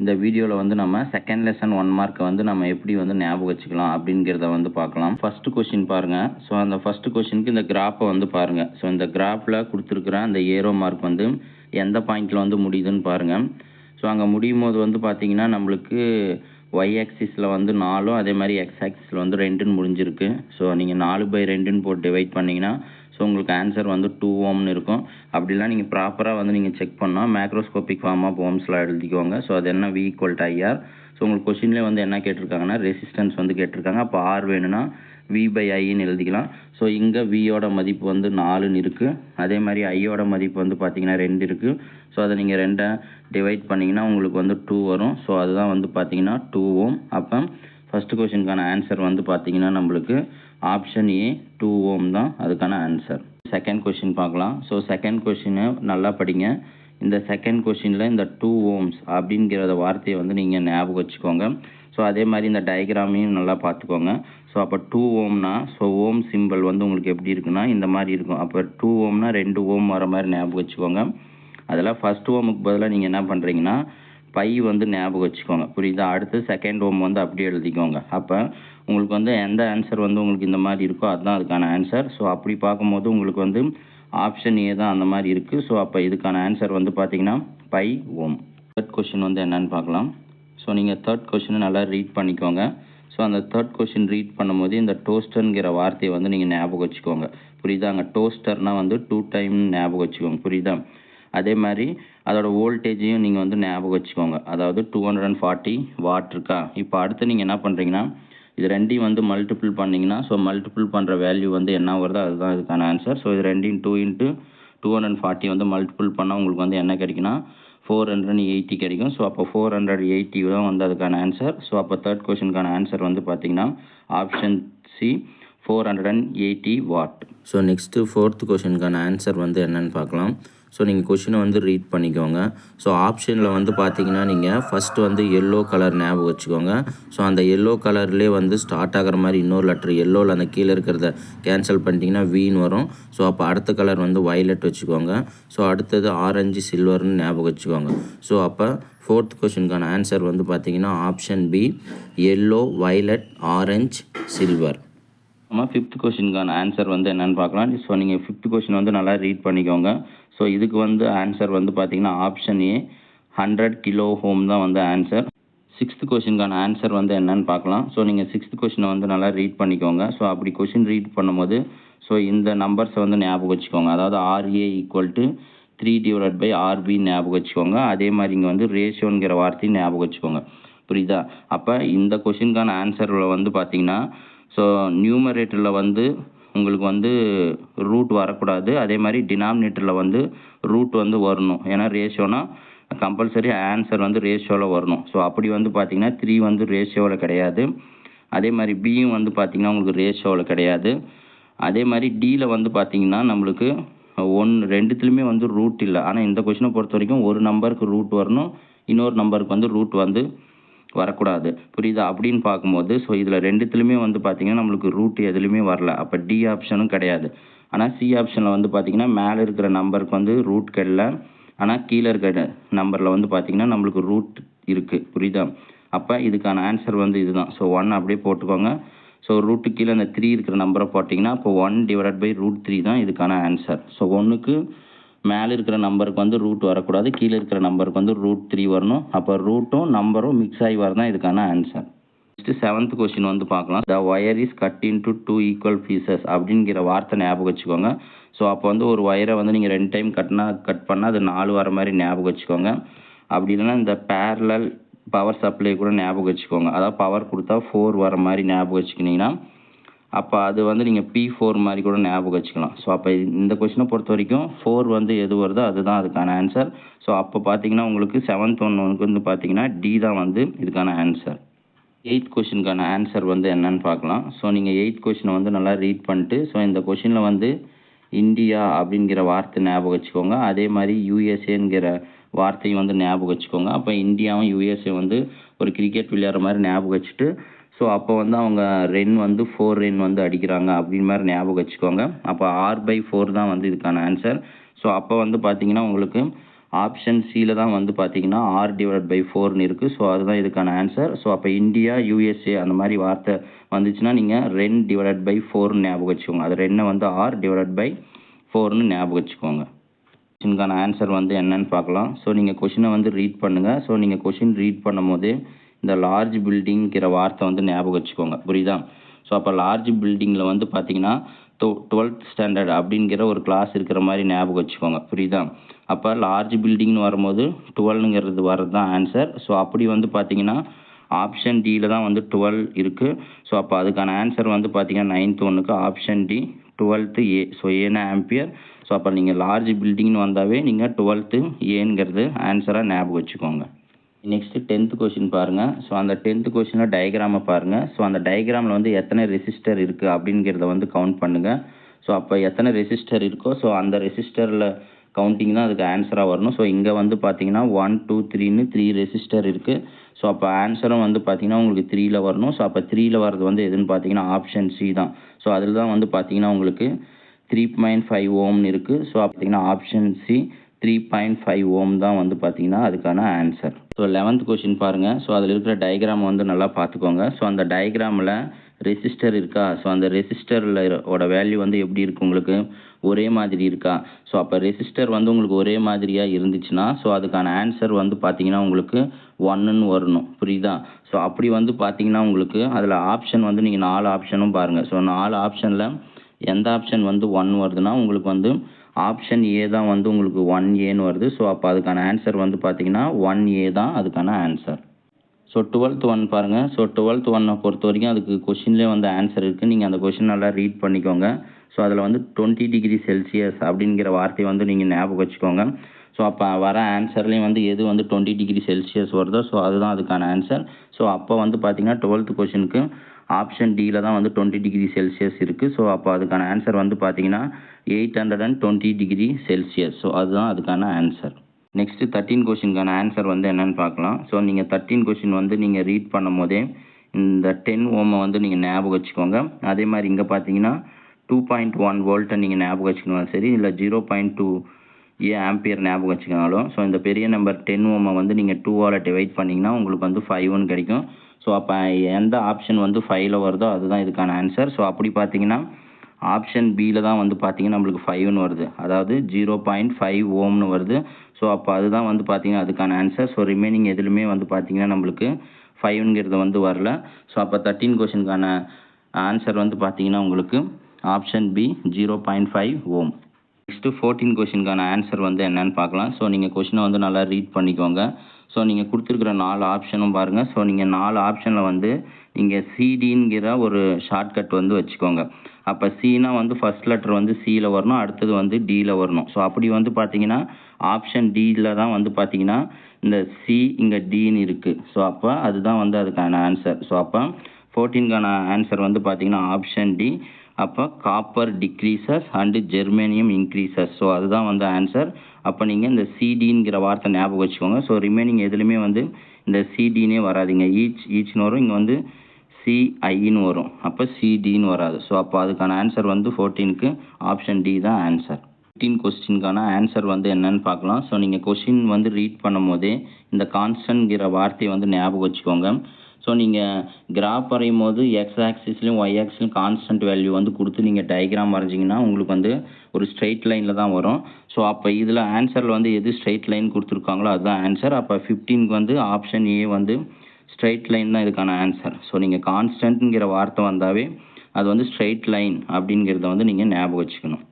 இந்த வீடியோவில் வந்து நம்ம செகண்ட் லெசன் 1 மார்க்கை வந்து நம்ம எப்படி வந்து ஞாபகம் வச்சுக்கலாம் அப்படிங்கிறத வந்து பார்க்கலாம். ஃபஸ்ட்டு கொஷின் பாருங்கள். ஸோ அந்த ஃபஸ்ட்டு கொஷினுக்கு இந்த கிராஃபை வந்து பாருங்கள். ஸோ இந்த கிராஃபில் கொடுத்துருக்குற அந்த ஏரோ மார்க் வந்து எந்த பாயிண்டில் வந்து முடியுதுன்னு பாருங்கள். ஸோ அங்கே முடியும் போது வந்து பார்த்திங்கன்னா நம்மளுக்கு ஒய் ஆக்சிஸில் வந்து 4 அதே மாதிரி எக்ஸ் ஆக்சிஸில் வந்து 2ன்னு முடிஞ்சிருக்கு. ஸோ நீங்கள் 4/2ன்னு போட்டு டிவைட் பண்ணிங்கன்னா ஸோ உங்களுக்கு ஆன்சர் வந்து 2 ஓம்னு இருக்கும். அப்படிலாம் நீங்கள் ப்ராப்பராக வந்து நீங்கள் செக் பண்ணால் மேக்ரோஸ்கோபிக் ஃபார்ம் ஆஃப் ஓம்ஸில் எழுதிக்கோங்க. ஸோ அது என்ன V = IR. ஸோ உங்களுக்கு கொஷின்லேயே வந்து என்ன கேட்டிருக்காங்கன்னா ரெசிஸ்டன்ஸ் வந்து கேட்டிருக்காங்க. அப்போ R வேணும்னா V/Iன்னு எழுதிக்கலாம். ஸோ இங்கே Vயோட மதிப்பு வந்து 4ன்னு இருக்குது. அதே மாதிரி ஐயோட மதிப்பு வந்து பார்த்திங்கன்னா 2 இருக்குது. ஸோ அதை நீங்கள் 2 டிவைட் பண்ணிங்கன்னா உங்களுக்கு வந்து 2 வரும். ஸோ அதுதான் வந்து பார்த்திங்கன்னா 2 ஓம். அப்போ ஃபஸ்ட்டு கொஷினுக்கான ஆன்சர் வந்து பார்த்திங்கன்னா நம்மளுக்கு ஆப்ஷன் ஏ 2 ஓம் தான் அதுக்கான ஆன்சர். செகண்ட் கொஷின் பார்க்கலாம். ஸோ செகண்ட் கொஷினை நல்லா படிங்க. இந்த செகண்ட் கொஷினில் இந்த 2 ஓம்ஸ் அப்படிங்கிற வார்த்தையை வந்து நீங்கள் ஞாபகம் வச்சுக்கோங்க. ஸோ அதே மாதிரி இந்த டயக்ராமையும் நல்லா பார்த்துக்கோங்க. ஸோ அப்போ 2 ஓம்னா ஸோ ஓம் சிம்பிள் வந்து உங்களுக்கு எப்படி இருக்குன்னா இந்த மாதிரி இருக்கும். அப்போ 2 ஓம்னா 2 ஓம் வர மாதிரி ஞாபகம் வச்சுக்கோங்க. அதில் ஃபஸ்ட் ஓமுக்கு பதிலாக நீங்கள் என்ன பண்ணுறீங்கன்னா பை வந்து ஞாபகம் வச்சுக்கோங்க. புரியுதா? அடுத்து செகண்ட் ஓம் வந்து அப்படியே எழுதிக்கோங்க. அப்போ உங்களுக்கு வந்து எந்த ஆன்சர் வந்து உங்களுக்கு இந்த மாதிரி இருக்கோ அதுதான் அதுக்கான ஆன்சர். ஸோ அப்படி பார்க்கும்போது உங்களுக்கு வந்து ஆப்ஷன் ஏ தான் அந்த மாதிரி இருக்குது. ஸோ அப்போ இதுக்கான ஆன்சர் வந்து பார்த்திங்கன்னா பை ஓம். தேர்ட் கொஷின் வந்து என்னன்னு பார்க்கலாம். ஸோ நீங்கள் தேர்ட் கொஷினை நல்லா ரீட் பண்ணிக்கோங்க. ஸோ அந்த தேர்ட் கொஷின் ரீட் பண்ணும்போது இந்த டோஸ்டர்ங்கிற வார்த்தையை வந்து நீங்கள் ஞாபகம் வச்சுக்கோங்க. புரியுதா? அங்கே டோஸ்டர்னால் வந்து 2 டைம் ஞாபகம் வச்சுக்கோங்க. புரியுதா? அதே மாதிரி அதோட வோல்டேஜையும் நீங்கள் வந்து ஞாபகம் வச்சுக்கோங்க. அதாவது 240 வாட் இருக்கா. இப்போ அடுத்து நீங்கள் என்ன பண்ணுறீங்கன்னா இது ரெண்டையும் வந்து மல்டிபிள் பண்ணிங்கன்னா ஸோ மல்டிபிள் பண்ணுற வேல்யூ வந்து என்ன வருதோ அதுதான் இதுக்கான ஆன்சர். ஸோ இது 2 × 240 வந்து மல்டிபிள் பண்ணால் உங்களுக்கு வந்து என்ன கிடைக்குன்னா 480 கிடைக்கும். ஸோ அப்போ 480 தான் வந்து அதுக்கான ஆன்சர். ஸோ அப்போ தேர்ட் கொஷினுக்கான ஆன்சர் வந்து பார்த்திங்கன்னா option C 480 watt. So next fourth கொஷினுக்கான ஆன்சர் வந்து என்னென்னு பார்க்கலாம். ஸோ நீங்கள் கொஷினை வந்து ரீட் பண்ணிக்கோங்க. ஸோ ஆப்ஷனில் வந்து பார்த்தீங்கன்னா நீங்கள் ஃபஸ்ட்டு வந்து எல்லோ கலர் ஞாபகம் வச்சுக்கோங்க. ஸோ அந்த எல்லோ கலர்லேயே வந்து ஸ்டார்ட் ஆகிற மாதிரி இன்னொரு லெட்ரு எல்லோவில் அந்த கீழே இருக்கிறத கேன்சல் பண்ணிட்டீங்கன்னா வீன்னு வரும். ஸோ அப்போ அடுத்த கலர் வந்து வயலட் வச்சுக்கோங்க. ஸோ அடுத்தது ஆரஞ்சு சில்வர்னு ஞாபகம் வச்சுக்கோங்க. ஸோ அப்போ ஃபோர்த் கொஷினுக்கான ஆன்சர் வந்து பார்த்தீங்கன்னா option B yellow violet orange silver. நம்ம ஃபிஃப்த் கொஷினுக்கான ஆன்சர் வந்து என்னென்னு பார்க்கலாம். ஸோ நீங்கள் ஃபிஃப்த் கொஷின் வந்து நல்லா ரீட் பண்ணிக்கோங்க. ஸோ இதுக்கு வந்து ஆன்சர் வந்து பார்த்திங்கன்னா ஆப்ஷன் ஏ 100 கிலோ ஓம் தான் வந்து ஆன்சர். சிக்ஸ்த் கொஷினுக்கான ஆன்சர் வந்து என்னென்னு பார்க்கலாம். ஸோ நீங்கள் சிக்ஸ்த் கொஷினை வந்து நல்லா ரீட் பண்ணிக்கோங்க. ஸோ அப்படி கொஷின் ரீட் பண்ணும்போது ஸோ இந்த நம்பர்ஸை வந்து ஞாபகம் வச்சுக்கோங்க. அதாவது RA = 3/RB ஞாபகம் வச்சுக்கோங்க. அதே மாதிரி இங்கே வந்து ரேஷியோங்கிற வார்த்தையும் ஞாபகம் வச்சுக்கோங்க. புரியுதா? அப்போ இந்த கொஷினுக்கான ஆன்சரில் வந்து பார்த்திங்கன்னா ஸோ நியூமரேட்டரில் வந்து உங்களுக்கு வந்து ரூட் வரக்கூடாது. அதே மாதிரி டினாமினேட்டரில் வந்து ரூட் வந்து வரணும். ஏன்னா ரேஷியோனா கம்பல்சரி ஆன்சர் வந்து ரேஷியோவில் வரணும். ஸோ அப்படி வந்து பார்த்திங்கன்னா 3 வந்து ரேஷியோவில் கிடையாது. அதே மாதிரி பியும் வந்து பார்த்திங்கன்னா உங்களுக்கு ரேஷியோவில் கிடையாது. அதே மாதிரி டியில் வந்து பார்த்திங்கன்னா நம்மளுக்கு 2த்துலேயுமே வந்து ரூட் இல்லை. ஆனால் இந்த கொஷினை பொறுத்த வரைக்கும் ஒரு நம்பருக்கு ரூட் வரணும், இன்னொரு நம்பருக்கு வந்து ரூட் வந்து வரக்கூடாது. புரியுதா? அப்படின்னு பார்க்கும்போது ஸோ இதில் 2த்துலேயுமே வந்து பார்த்திங்கன்னா நம்மளுக்கு ரூட் எதுலேயுமே வரல. அப்போ டி ஆப்ஷனும் கிடையாது. ஆனால் சி ஆப்ஷனில் வந்து பார்த்திங்கன்னா மேலே இருக்கிற நம்பருக்கு வந்து ரூட் கிடைல. ஆனால் கீழே இருக்கிற நம்பரில் வந்து பார்த்திங்கன்னா நம்மளுக்கு ரூட் இருக்குது. புரியுதா? அப்போ இதுக்கான ஆன்சர் வந்து இதுதான். ஸோ 1 அப்படியே போட்டுக்கோங்க. ஸோ ரூட்டு கீழே அந்த 3 இருக்கிற நம்பரை போட்டிங்கன்னா அப்போ 1/√3 தான் இதுக்கான ஆன்சர். ஸோ 1க்கு மேலே இருக்கிற நம்பருக்கு வந்து ரூட் வரக்கூடாது, கீழே இருக்கிற நம்பருக்கு வந்து √3 வரணும். அப்போ ரூட்டும் நம்பரும் மிக்ஸ் ஆகி வரதான் இதுக்கான ஆன்சர். நெக்ஸ்ட்டு 7th கொஷின் வந்து பார்க்கலாம். த wire is cut into 2 equal pieces அப்படிங்கிற வார்த்தை ஞாபகம் வச்சுக்கோங்க. ஸோ அப்போ வந்து ஒரு ஒயரை வந்து நீங்கள் 2 டைம் கட் பண்ணால் அது 4 வர மாதிரி ஞாபகம் வச்சுக்கோங்க. அப்படி இல்லைன்னா இந்த பேரலல் பவர் சப்ளை கூட ஞாபகம் வச்சுக்கோங்க. அதாவது பவர் கொடுத்தா 4 வர மாதிரி ஞாபகம் வச்சுக்கிட்டிங்கன்னா அப்போ அது வந்து நீங்கள் P4 மாதிரி கூட ஞாபகம் வச்சுக்கலாம். ஸோ அப்போ இந்த கொஷினை பொறுத்த வரைக்கும் 4 வந்து எது வருதோ அதுதான் அதுக்கான ஆன்சர். ஸோ அப்போ பார்த்தீங்கன்னா உங்களுக்கு 7th ஒன்னுக்கு வந்து பார்த்தீங்கன்னா டி தான் வந்து இதுக்கான ஆன்சர். 8th கொஷினுக்கான ஆன்சர் வந்து என்னன்னு பார்க்கலாம். ஸோ நீங்கள் 8th கொஷினை வந்து நல்லா ரீட் பண்ணிட்டு ஸோ இந்த கொஷினில் வந்து இந்தியா அப்படிங்கிற வார்த்தை ஞாபகம் வச்சுக்கோங்க. அதே மாதிரி யூஎஸ்ஏங்கிற வார்த்தையும் வந்து ஞாபகம் வச்சுக்கோங்க. அப்போ இந்தியாவும் யூஎஸ்ஏ வந்து ஒரு கிரிக்கெட் விளையாடுற மாதிரி ஞாபகம் வச்சுட்டு ஸோ அப்போ வந்து அவங்க ரன் வந்து 4 ரன் வந்து அடிக்கிறாங்க அப்படின்னு மாதிரி ஞாபகம் வச்சுக்கோங்க. அப்போ R/4 தான் வந்து இதுக்கான ஆன்சர். ஸோ அப்போ வந்து பார்த்தீங்கன்னா உங்களுக்கு ஆப்ஷன் சியில் தான் வந்து பார்த்தீங்கன்னா R/4ன்னு இருக்குது. ஸோ அதுதான் இதுக்கான ஆன்சர். ஸோ அப்போ இந்தியா, USA அந்த மாதிரி வார்த்தை வந்துச்சுன்னா நீங்கள் 2/4 ஞாபகம் வச்சுக்கோங்க. அது 2 வந்து R/4ன்னு ஞாபகம் வச்சுக்கோங்க. கொஷினுக்கான ஆன்சர் வந்து என்னன்னு பார்க்கலாம். ஸோ நீங்கள் கொஷினை வந்து ரீட் பண்ணுங்கள். ஸோ நீங்கள் கொஷின் ரீட் பண்ணும் போதே இந்த லார்ஜ் பில்டிங்கிற வார்த்தை வந்து ஞாபகம் வச்சுக்கோங்க. புரியுதா? ஸோ அப்போ லார்ஜ் பில்டிங்கில் வந்து பார்த்தீங்கன்னா 12th ஸ்டாண்டர்ட் அப்படிங்கிற ஒரு கிளாஸ் இருக்கிற மாதிரி ஞாபகம் வச்சுக்கோங்க. புரியுதா? அப்போ லார்ஜ் பில்டிங்னு வரும்போது 12ங்கிறது வர்றது தான் ஆன்சர். ஸோ அப்படி வந்து பார்த்தீங்கன்னா ஆப்ஷன் டியில் தான் வந்து 12 இருக்குது. ஸோ அப்போ அதுக்கான ஆன்சர் வந்து பார்த்தீங்கன்னா 9th ஒன்றுக்கு ஆப்ஷன் டி 12th ஏ. ஸோ ஏன்னா ஆம்பியர். ஸோ அப்போ நீங்கள் லார்ஜ் பில்டிங்னு வந்தாவே நீங்கள் 12th ஏங்கிறது ஆன்சராக ஞாபகம் வச்சுக்கோங்க. நெக்ஸ்ட்டு 10th கொஷின் பாருங்கள். ஸோ அந்த 10th கொஷினில் டயக்ராமை பாருங்கள். ஸோ அந்த டயக்ராமில் வந்து எத்தனை ரெசிஸ்டர் இருக்குது அப்படிங்கிறத வந்து கவுண்ட் பண்ணுங்கள். ஸோ அப்போ எத்தனை ரெசிஸ்டர் இருக்கோ ஸோ அந்த ரெசிஸ்டரில் கவுண்டிங் தான் அதுக்கு ஆன்சராக வரணும். ஸோ இங்கே வந்து பார்த்தீங்கன்னா 1 2 3ன்னு 3 ரெசிஸ்டர் இருக்குது. ஸோ அப்போ ஆன்சரும் வந்து பார்த்தீங்கன்னா உங்களுக்கு 3ல் வரணும். ஸோ அப்போ 3ல் வர்றது வந்து எதுன்னு பார்த்தீங்கன்னா ஆப்ஷன் சி தான். ஸோ அதில் தான் வந்து பார்த்தீங்கன்னா உங்களுக்கு 3.5 ஓம்னு இருக்குது. ஸோ பார்த்தீங்கன்னா ஆப்ஷன் சி 3.5 ஓம் தான் வந்து பார்த்தீங்கன்னா அதுக்கான ஆன்சர். ஸோ 11th கொஷின் பாருங்கள். ஸோ அதில் இருக்கிற டயக்ராம் வந்து நல்லா பார்த்துக்கோங்க. ஸோ அந்த டயக்ராமில் ரெசிஸ்டர் இருக்கா? ஸோ அந்த ரெசிஸ்டரில் வேல்யூ வந்து எப்படி இருக்குது உங்களுக்கு? ஒரே மாதிரி இருக்கா? ஸோ அப்போ ரெசிஸ்டர் வந்து உங்களுக்கு ஒரே மாதிரியாக இருந்துச்சுன்னா ஸோ அதுக்கான ஆன்சர் வந்து பார்த்தீங்கன்னா உங்களுக்கு 1ன்னு வரணும். புரியுதா? ஸோ அப்படி வந்து பார்த்தீங்கன்னா உங்களுக்கு அதில் ஆப்ஷன் வந்து நீங்கள் 4 ஆப்ஷனும் பாருங்கள். ஸோ 4 ஆப்ஷனில் எந்த ஆப்ஷன் வந்து 1 வருதுன்னா உங்களுக்கு வந்து ஆப்ஷன் ஏ தான் வந்து உங்களுக்கு 1ஏன்னு வருது. ஸோ அப்போ அதுக்கான ஆன்சர் வந்து பார்த்தீங்கன்னா 1A தான் அதுக்கான ஆன்சர். ஸோ 12th ஒன் பாருங்கள். ஸோ 12th ஒன்னை பொறுத்த வரைக்கும் அதுக்கு கொஷின்லேயே வந்து ஆன்சர் இருக்குது. நீங்கள் அந்த கொஷின் நல்லா ரீட் பண்ணிக்கோங்க. ஸோ அதில் வந்து 20 டிகிரி செல்சியஸ் அப்படிங்கிற வார்த்தையை வந்து நீங்கள் ஞாபகம் வச்சுக்கோங்க. ஸோ அப்போ வர ஆன்சர்லேயும் வந்து எது வந்து 20 டிகிரி செல்சியஸ் வருதோ ஸோ அதுதான் அதுக்கான ஆன்சர். ஸோ அப்போ வந்து பார்த்தீங்கன்னா 12th கொஷினுக்கு ஆப்ஷன் டியில் தான் வந்து 20 டிகிரி செல்சியஸ் இருக்குது. ஸோ அப்போ அதுக்கான ஆன்சர் வந்து பார்த்தீங்கன்னா 820 டிகிரி செல்சியஸ். ஸோ அதுதான் அதுக்கான ஆன்சர். நெக்ஸ்ட்டு 13 கொஷினுக்கான ஆன்சர் வந்து என்னென்னு பார்க்கலாம். ஸோ நீங்கள் 13 கொஷின் வந்து நீங்கள் ரீட் பண்ணும் போதே இந்த 10 ஓமை வந்து நீங்கள் ஞாபகம் வச்சுக்கோங்க. அதே மாதிரி இங்கே பார்த்தீங்கன்னா 2.1 வோல்ட்டை நீங்கள் ஞாபகம் வச்சுக்கணும். சரி, இல்லை 0.2 ஆம்பியர் ஞாபகம் வச்சுக்கனாலும் ஸோ இந்த பெரிய நம்பர் 10 ஓமை வந்து நீங்கள் 2ஆல் டிவைட் பண்ணிங்கன்னா உங்களுக்கு வந்து 5 கிடைக்கும். ஸோ அப்போ எந்த ஆப்ஷன் வந்து 5ல் வருதோ அதுதான் இதுக்கான ஆன்சர். ஸோ அப்படி பார்த்தீங்கன்னா ஆப்ஷன் பியில் தான் வந்து பார்த்தீங்கன்னா நம்மளுக்கு 5ன்னு வருது. அதாவது 0.5 ஓம்னு வருது. ஸோ அப்போ அதுதான் வந்து பார்த்தீங்கன்னா அதுக்கான ஆன்சர். ஸோ ரிமைனிங் எதுலுமே வந்து பார்த்தீங்கன்னா நம்மளுக்கு 5ங்கிறது வந்து வரல. ஸோ அப்போ 13 கொஷினுக்கான ஆன்சர் வந்து பார்த்தீங்கன்னா உங்களுக்கு ஆப்ஷன் பி 0.5 ஓம். நெக்ஸ்ட்டு 14 கொஷினுக்கான ஆன்சர் வந்து என்னன்னு பார்க்கலாம். ஸோ நீங்கள் கொஷினை வந்து நல்லா ரீட் பண்ணிக்கோங்க. ஸோ நீங்கள் கொடுத்துருக்குற 4 ஆப்ஷனும் பாருங்கள். ஸோ நீங்கள் 4 ஆப்ஷனில் வந்து நீங்கள் சிடிங்கிற ஒரு ஷார்ட்கட் வந்து வச்சுக்கோங்க. அப்போ சினா வந்து ஃபர்ஸ்ட் லெட்டர் வந்து சியில் வரணும், அடுத்தது வந்து டியில் வரணும். ஸோ அப்படி வந்து பார்த்தீங்கன்னா ஆப்ஷன் டியில் தான் வந்து பார்த்தீங்கன்னா இந்த சி இங்கே டின்னு இருக்குது. ஸோ அப்போ அதுதான் வந்து அதுக்கான ஆன்சர். ஸோ அப்போ 14க்கான ஆன்சர் வந்து பார்த்தீங்கன்னா ஆப்ஷன் டி. அப்போ copper decreases and germanium increases. So அதுதான் வந்து ஆன்சர். அப்போ நீங்கள் இந்த சிடிங்கிற வார்த்தை ஞாபகம் வச்சுக்கோங்க. ஸோ ரிமைனிங் எதுலையுமே வந்து இந்த சிடினே வராதிங்க. ஈச்னு வரும், இங்கே வந்து சிஐன்னு வரும். அப்போ சிடின்னு வராது. ஸோ அப்போ அதுக்கான ஆன்சர் வந்து 14க்கு ஆப்ஷன் டி தான் ஆன்சர். 15 கொஸ்டினுக்கான ஆன்சர் வந்து என்னன்னு பார்க்கலாம். ஸோ நீங்கள் கொஸ்டின் வந்து ரீட் பண்ணும் போதே இந்த கான்ஸ்டன்ட்ங்கிற வார்த்தையை வந்து ஞாபகம் வச்சுக்கோங்க. ஸோ நீங்கள் கிராஃப் வரையும் போது எக்ஸ் ஆக்சிஸ்லையும் ஒய் ஆக்சிஸ்லையும் கான்ஸ்டன்ட் வேல்யூ வந்து கொடுத்து நீங்கள் டயக்ராம் வரைஞ்சிங்கன்னா உங்களுக்கு வந்து ஒரு ஸ்ட்ரெயிட் லைனில் தான் வரும். ஸோ அப்போ இதில் ஆன்சரில் வந்து எது ஸ்ட்ரெயிட் லைன் கொடுத்துருக்காங்களோ அதுதான் ஆன்சர். அப்போ 15க்கு வந்து ஆப்ஷன் ஏ வந்து ஸ்ட்ரெயிட் லைன் தான் இதுக்கான ஆன்சர். ஸோ நீங்கள் கான்ஸ்டன்ட்ங்கிற வார்த்தை வந்தாவே அது வந்து ஸ்ட்ரெயிட் லைன் அப்படிங்கிறத வந்து நீங்கள் ஞாபகம் வச்சுக்கணும்.